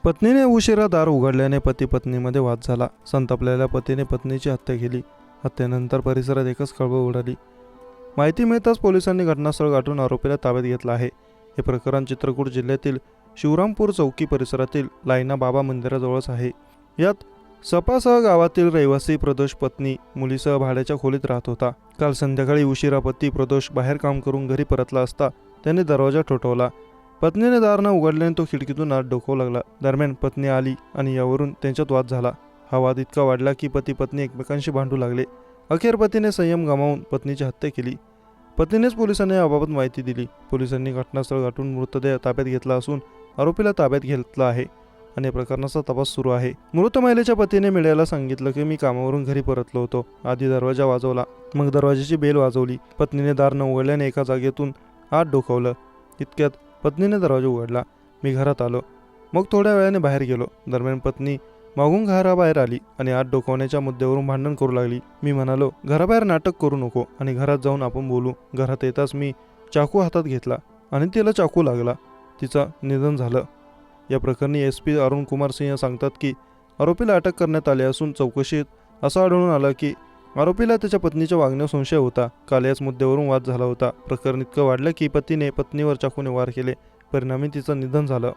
पत्नीने उशिरा दार उघडल्याने पती पत्नीमध्ये वाद झाला. संतापलेल्या पतीने पत्नीची हत्या केली. हत्येनंतर परिसरात एकच खळबळ उडाली. माहिती मिळताच पोलिसांनी घटनास्थळ गाठून आरोपीला ताब्यात घेतला आहे. हे प्रकरण चित्रकूट जिल्ह्यातील शिवरामपूर चौकी परिसरातील लायना बाबा मंदिराजवळच आहे. यात सपासह गावातील रहिवासी प्रदोष पत्नी मुलीसह भाड्याच्या खोलीत राहत होता. काल संध्याकाळी उशिरा पती प्रदोष बाहेर काम करून घरी परतला असता त्याने दरवाजा ठोठावला. पत्नीने दार न उघडल्याने तो खिडकीतून आत डोकावू लागला. दरम्यान पत्नी आली आणि यावरून त्यांच्यात वाद झाला. हा वाद इतका वाढला की पती पत्नी एकमेकांशी भांडू लागले. अखेर पतीने संयम गमावून पत्नीची हत्या केली. पत्नीनेच पोलिसांना याबाबत माहिती दिली. पोलिसांनी घटनास्थळ गाठून मृतदेह ताब्यात घेतला असून आरोपीला ताब्यात घेतला आहे आणि प्रकरणाचा तपास सुरू आहे. मृत महिलेच्या पतीने मीडियाला सांगितलं की मी कामावरून घरी परतलो होतो. आधी दरवाजा वाजवला, मग दरवाजाची बेल वाजवली. पत्नीने दार न उघडल्याने एका जागेतून आत डोकावलं. इतक्यात पत्नीने दरवाजा उघडला. मी घरात आलो, मग थोड्या वेळाने बाहेर गेलो. दरम्यान पत्नी मागून घराबाहेर आली आणि आत डोकावण्याच्या मुद्द्यावरून भांडण करू लागली. मी म्हणालो, घराबाहेर नाटक करू नको आणि घरात जाऊन आपण बोलू. घरात येताच मी चाकू हातात घेतला आणि तिला चाकू लागला. तिचं निधन झालं. या प्रकरणी SP अरुण कुमार सिंह सांगतात की आरोपीला अटक करण्यात आली असून चौकशीत असं आढळून आलं की आरोपीला त्याच्या पत्नीच्या वागण्यावर संशय होता. काल याच मुद्द्यावरून वाद झाला होता. प्रकरण इतकं वाढलं की पतीने पत्नीवर चाकूने वार केले. परिणामी तिचं निधन झालं.